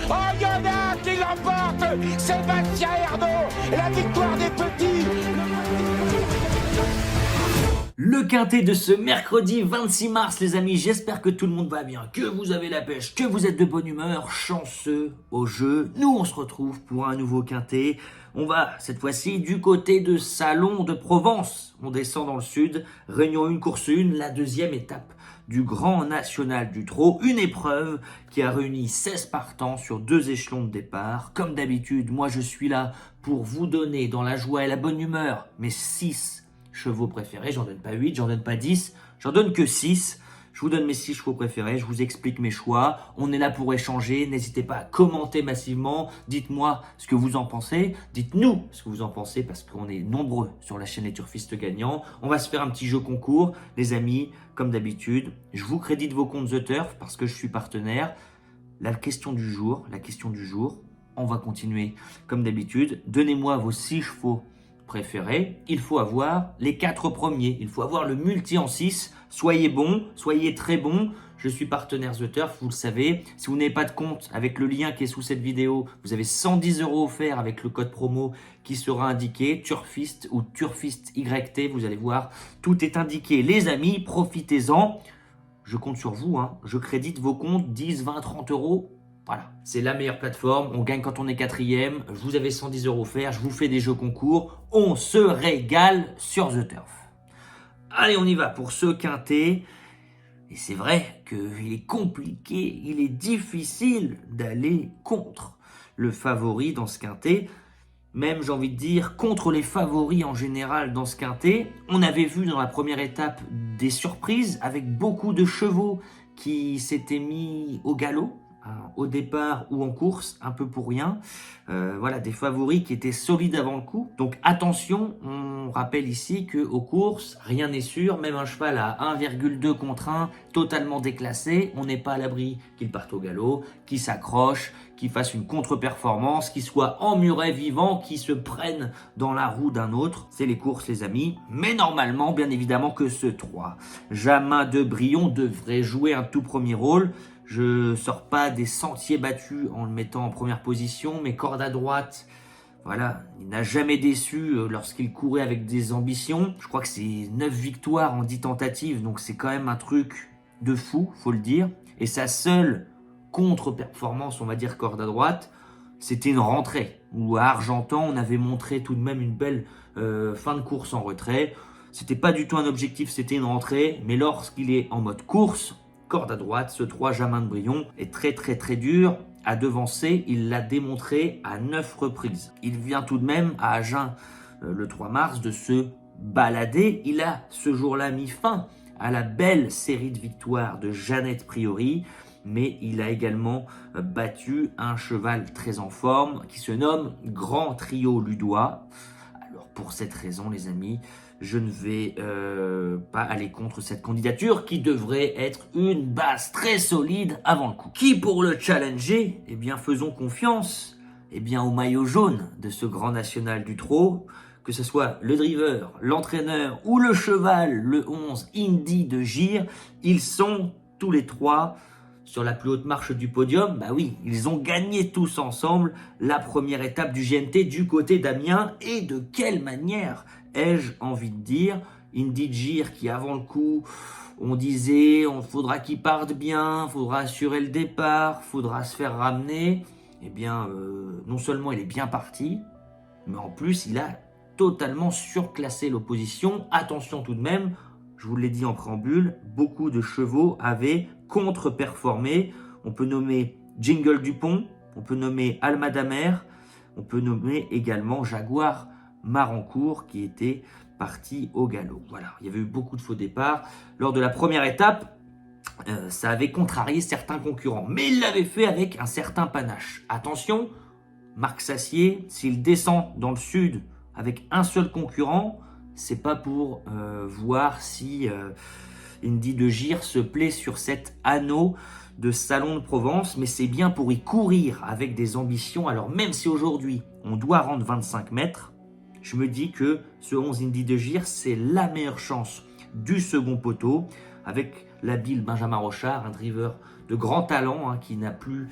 Oh, il y en a qui l'emporte. Sébastien Ernaud, la victoire des petits. Le quintet de ce mercredi 26 mars, les amis, j'espère que tout le monde va bien, que vous avez la pêche, que vous êtes de bonne humeur, chanceux au jeu. Nous, on se retrouve pour un nouveau quintet. On va, cette fois-ci, du côté de Salon de Provence. On descend dans le sud, Réunion 1, course 1, la deuxième étape du Grand National du Trot. Une épreuve qui a réuni 16 partants sur 2 échelons de départ. Comme d'habitude, moi, je suis là pour vous donner, dans la joie et la bonne humeur, mes 6 chevaux préférés. J'en donne pas 8, j'en donne pas 10, j'en donne que 6. Je vous donne mes 6 chevaux préférés, je vous explique mes choix. On est là pour échanger, n'hésitez pas à commenter massivement. Dites-moi ce que vous en pensez, dites-nous ce que vous en pensez parce qu'on est nombreux sur la chaîne Les Turfistes Gagnants. On va se faire un petit jeu concours, les amis, comme d'habitude. Je vous crédite vos comptes The Turf parce que je suis partenaire. La question du jour, on va continuer comme d'habitude. Donnez-moi vos 6 chevaux préférés, il faut avoir les 4 premiers, il faut avoir le multi en 6, soyez bon, soyez très bon, je suis partenaire The Turf, vous le savez, si vous n'avez pas de compte, avec le lien qui est sous cette vidéo, vous avez 110 € offerts avec le code promo qui sera indiqué, Turfiste ou Turfiste YT, vous allez voir, tout est indiqué, les amis, profitez-en, je compte sur vous, je crédite vos comptes 10, 20, 30 €. Voilà, c'est la meilleure plateforme, on gagne quand on est 4e, vous avez 110 € offerts, je vous fais des jeux concours, on se régale sur The Turf. Allez, on y va pour ce quintet. Et c'est vrai qu'il est compliqué, il est difficile d'aller contre le favori dans ce quintet. Même, j'ai envie de dire, contre les favoris en général dans ce quintet. On avait vu dans la première étape des surprises avec beaucoup de chevaux qui s'étaient mis au galop. Au départ ou en course, un peu pour rien. Voilà, des favoris qui étaient solides avant le coup. Donc attention, on rappelle ici qu'aux courses, rien n'est sûr. Même un cheval à 1,2 contre 1, totalement déclassé, on n'est pas à l'abri qu'il parte au galop, qu'il s'accroche, qu'il fasse une contre-performance, qu'il soit en muret vivant, qu'il se prenne dans la roue d'un autre. C'est les courses, les amis. Mais normalement, bien évidemment que ce 3. Jamin de Brion devrait jouer un tout premier rôle. Je sors pas des sentiers battus en le mettant en première position, mais corde à droite, voilà, il n'a jamais déçu lorsqu'il courait avec des ambitions. Je crois que c'est 9 victoires en 10 tentatives, donc c'est quand même un truc de fou, faut le dire. Et sa seule contre-performance, on va dire corde à droite, c'était une rentrée, où à Argentan, on avait montré tout de même une belle fin de course en retrait. C'était pas du tout un objectif, c'était une rentrée, mais lorsqu'il est en mode course, corde à droite, ce 3 Jamin de Brion est très dur à devancer, il l'a démontré à 9 reprises. Il vient tout de même à Agen le 3 mars de se balader, il a ce jour-là mis fin à la belle série de victoires de Jeannette Priori, mais il a également battu un cheval très en forme qui se nomme Grand Trio Ludois. Alors pour cette raison les amis, je ne vais pas aller contre cette candidature qui devrait être une base très solide avant le coup. Qui pour le challenger? Eh bien faisons confiance au maillot jaune de ce Grand National du Trot, que ce soit le driver, l'entraîneur ou le cheval, le 11 Indy de Gir, ils sont tous les 3 sur la plus haute marche du podium. Bah oui, ils ont gagné tous ensemble la première étape du GNT du côté d'Amiens. Et de quelle manière, ai-je envie de dire, Indy de Gir qui avant le coup, on disait on faudra qu'il parte bien, faudra assurer le départ, faudra se faire ramener. Eh bien, non seulement il est bien parti, mais en plus il a totalement surclassé l'opposition. Attention tout de même, je vous l'ai dit en préambule, beaucoup de chevaux avaient contre-performé. On peut nommer Jingle Dupont, on peut nommer Almadamer, on peut nommer également Jaguar Marancourt qui était parti au galop. Voilà, il y avait eu beaucoup de faux départs. Lors de la première étape, ça avait contrarié certains concurrents, mais il l'avait fait avec un certain panache. Attention, Marc Sassier, s'il descend dans le sud avec un seul concurrent, c'est pas pour voir si Indy de Gir se plaît sur cet anneau de Salon de Provence, mais c'est bien pour y courir avec des ambitions. Alors même si aujourd'hui on doit rendre 25 mètres, je me dis que ce 11 Indy de Gir, c'est la meilleure chance du second poteau, avec l'habile Benjamin Rochard, un driver de grand talent, hein, qui n'a plus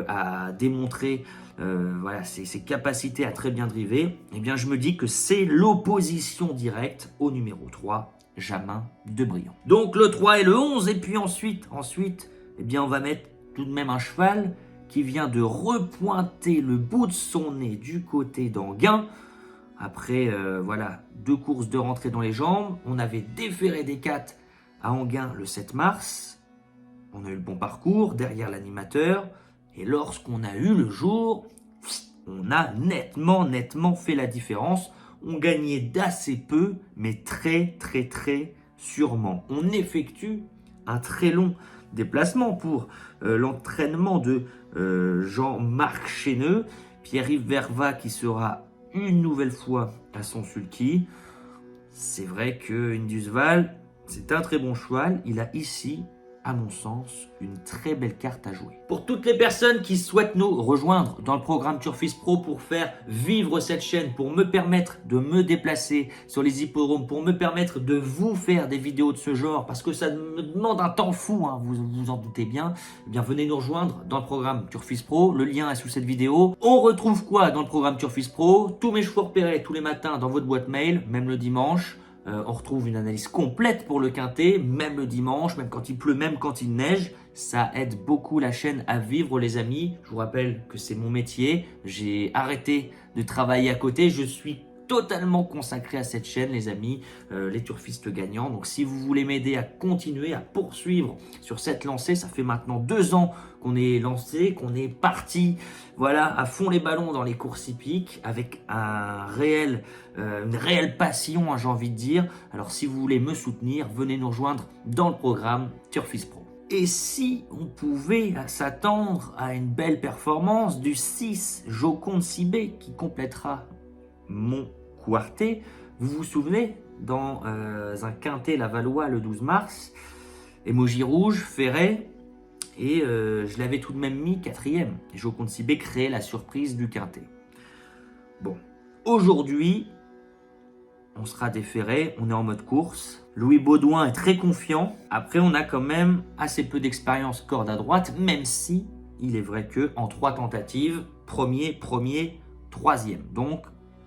à démontrer voilà, ses capacités à très bien driver, eh bien je me dis que c'est l'opposition directe au numéro 3, Jamin de Briand. Donc le 3 et le 11, et puis ensuite eh bien on va mettre tout de même un cheval qui vient de repointer le bout de son nez du côté d'Enghien. Après voilà, 2 courses de rentrée dans les jambes, on avait déféré des 4 à Enghien le 7 mars, on a eu le bon parcours derrière l'animateur, et lorsqu'on a eu le jour, on a nettement fait la différence. On gagnait d'assez peu, mais très sûrement. On effectue un très long déplacement pour l'entraînement de Jean-Marc Chéneux, Pierre-Yves Verva qui sera une nouvelle fois à son sulky. C'est vrai que Indusval, c'est un très bon cheval. Il a ici, à mon sens, une très belle carte à jouer. Pour toutes les personnes qui souhaitent nous rejoindre dans le programme Turfis Pro pour faire vivre cette chaîne, pour me permettre de me déplacer sur les hippodromes, pour me permettre de vous faire des vidéos de ce genre, parce que ça me demande un temps fou, hein, vous vous en doutez bien, eh bien venez nous rejoindre dans le programme Turfis Pro, le lien est sous cette vidéo. On retrouve quoi dans le programme Turfis Pro? Tous mes chevaux repérés tous les matins dans votre boîte mail, même le dimanche. On retrouve une analyse complète pour le quintet, même le dimanche, même quand il pleut, même quand il neige. Ça aide beaucoup la chaîne à vivre, les amis. Je vous rappelle que c'est mon métier. J'ai arrêté de travailler à côté. Je suis totalement consacré à cette chaîne, les amis, les turfistes gagnants. Donc si vous voulez m'aider à continuer, à poursuivre sur cette lancée, ça fait maintenant 2 ans qu'on est lancé, qu'on est parti, voilà, à fond les ballons dans les courses hippiques, avec une réelle passion, hein, j'ai envie de dire. Alors si vous voulez me soutenir, venez nous rejoindre dans le programme Turfis Pro. Et si on pouvait s'attendre à une belle performance du 6 Joconde Sibé qui complétera mon quartet, vous vous souvenez, dans un quintet Lavallois le 12 mars, Emoji Rouge, Ferret, et je l'avais tout de même mis 4e. Et Joconde Sibé créait la surprise du quintet. Bon, aujourd'hui, on sera déféré, on est en mode course. Louis Baudouin est très confiant. Après, on a quand même assez peu d'expérience corde à droite, même si il est vrai que en 3 tentatives, premier, 3e. Donc,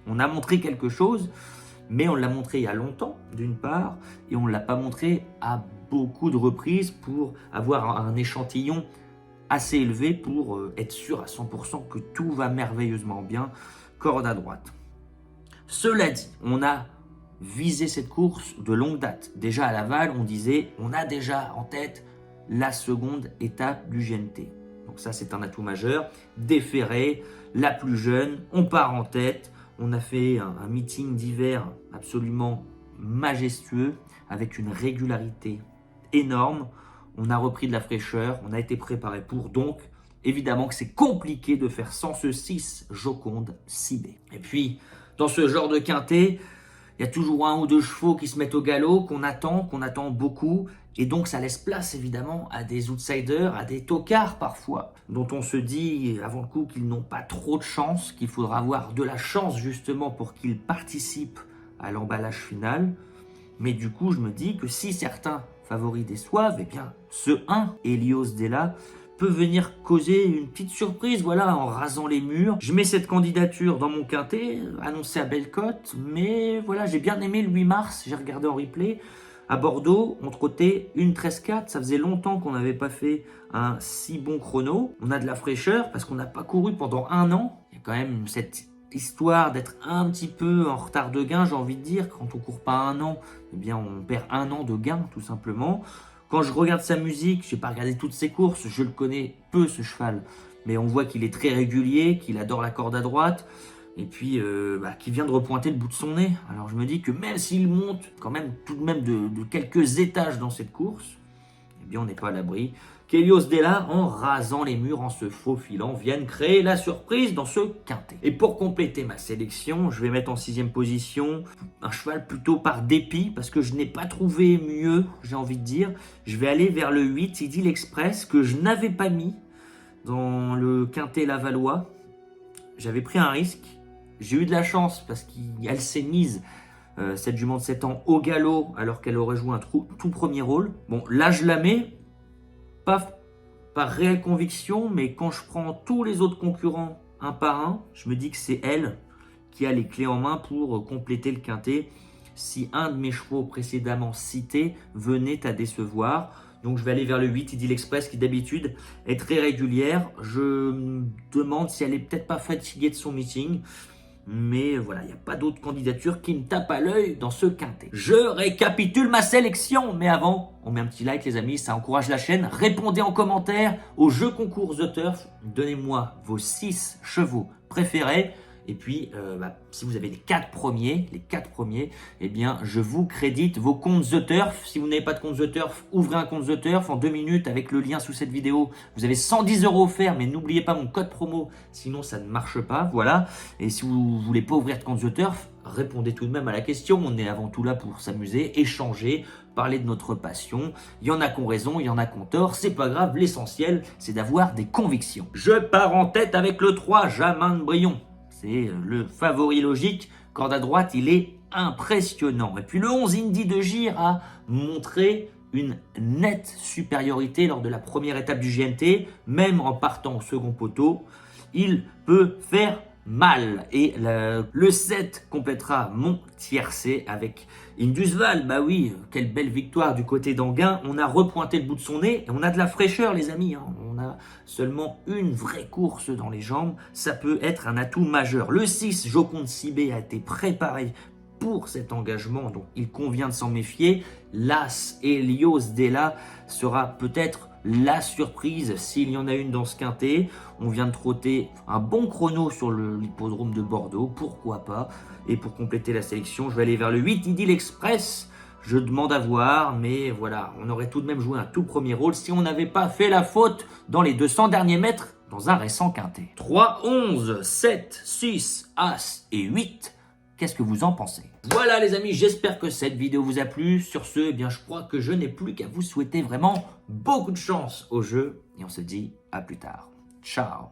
on a montré quelque chose, mais on l'a montré il y a longtemps, d'une part, et on ne l'a pas montré à beaucoup de reprises pour avoir un échantillon assez élevé pour être sûr à 100% que tout va merveilleusement bien, corde à droite. Cela dit, on a visé cette course de longue date. Déjà à Laval, on disait, on a déjà en tête la seconde étape du GNT. Donc ça, c'est un atout majeur. Déféré, la plus jeune, on part en tête. On a fait un meeting d'hiver absolument majestueux, avec une régularité énorme. On a repris de la fraîcheur, on a été préparé pour. Donc, évidemment que c'est compliqué de faire sans ce 6 Joconde Sibé. Et puis, dans ce genre de quintet, il y a toujours 1 ou 2 chevaux qui se mettent au galop, qu'on attend beaucoup. Et donc, ça laisse place, évidemment, à des outsiders, à des tocards parfois, dont on se dit, avant le coup, qu'ils n'ont pas trop de chance, qu'il faudra avoir de la chance, justement, pour qu'ils participent à l'emballage final. Mais du coup, je me dis que si certains favoris déçoivent, eh bien, ce 1, Helios Della, peut venir causer une petite surprise, voilà, en rasant les murs. Je mets cette candidature dans mon quintet, annoncé à Bellecote, mais voilà, j'ai bien aimé le 8 mars, j'ai regardé en replay. À Bordeaux, on trottait une 13-4, ça faisait longtemps qu'on n'avait pas fait un si bon chrono. On a de la fraîcheur parce qu'on n'a pas couru pendant 1 an. Il y a quand même cette histoire d'être un petit peu en retard de gain, j'ai envie de dire. Quand on court pas 1 an, eh bien on perd 1 an de gain, tout simplement. Quand je regarde sa musique, je n'ai pas regardé toutes ses courses, je le connais peu ce cheval. Mais on voit qu'il est très régulier, qu'il adore la corde à droite. Et puis, qui vient de repointer le bout de son nez. Alors je me dis que même s'il monte quand même tout de même de quelques étages dans cette course, eh bien on n'est pas à l'abri. Qu'Helios Della, en rasant les murs, en se faufilant, viennent créer la surprise dans ce quintet. Et pour compléter ma sélection, je vais mettre en 6e position un cheval plutôt par dépit, parce que je n'ai pas trouvé mieux, j'ai envie de dire. Je vais aller vers le 8, Idylle Express, que je n'avais pas mis dans le quintet lavallois. J'avais pris un risque. J'ai eu de la chance parce qu'elle s'est mise, cette jument de 7 ans, au galop alors qu'elle aurait joué un tout premier rôle. Bon, là je la mets, pas par réelle conviction, mais quand je prends tous les autres concurrents un par un, je me dis que c'est elle qui a les clés en main pour compléter le quintet si un de mes chevaux précédemment cités venait à décevoir. Donc je vais aller vers le 8, Idylle Express, qui d'habitude est très régulière. Je me demande si elle est peut-être pas fatiguée de son meeting. Mais voilà, il n'y a pas d'autre candidature qui me tape à l'œil dans ce quintet. Je récapitule ma sélection. Mais avant, on met un petit like les amis, ça encourage la chaîne. Répondez en commentaire au jeu concours The Turf. Donnez-moi vos 6 chevaux préférés. Et puis, si vous avez les 4 premiers, eh bien, je vous crédite vos comptes The Turf. Si vous n'avez pas de compte The Turf, ouvrez un compte The Turf en 2 minutes avec le lien sous cette vidéo. Vous avez 110 € offerts, mais n'oubliez pas mon code promo, sinon ça ne marche pas. Voilà. Et si vous ne voulez pas ouvrir de compte The Turf, répondez tout de même à la question. On est avant tout là pour s'amuser, échanger, parler de notre passion. Il y en a qui ont raison, il y en a qui ont tort. C'est pas grave, l'essentiel, c'est d'avoir des convictions. Je pars en tête avec le 3, Jamin de Brion. C'est le favori logique. Corde à droite, il est impressionnant. Et puis le 11, Indy de Gir a montré une nette supériorité lors de la première étape du GNT. Même en partant au second poteau, il peut faire mal. Et le 7 complétera mon tiercé avec Indusval. Bah oui, quelle belle victoire du côté d'Anguin. On a repointé le bout de son nez et on a de la fraîcheur les amis. On a seulement une vraie course dans les jambes. Ça peut être un atout majeur. Le 6, Joconde Sibé, a été préparé pour cet engagement, donc il convient de s'en méfier. L'As Helios Della sera peut-être la surprise s'il y en a une dans ce quintet. On vient de trotter un bon chrono sur l'hippodrome de Bordeaux, pourquoi pas. Et pour compléter la sélection, je vais aller vers le 8, Idylle Express. Je demande à voir, mais voilà, on aurait tout de même joué un tout premier rôle si on n'avait pas fait la faute dans les 200 derniers mètres dans un récent quintet. 3, 11, 7, 6, As et 8. Qu'est-ce que vous en pensez? Voilà les amis, j'espère que cette vidéo vous a plu. Sur ce, eh bien, je crois que je n'ai plus qu'à vous souhaiter vraiment beaucoup de chance au jeu. Et on se dit à plus tard. Ciao.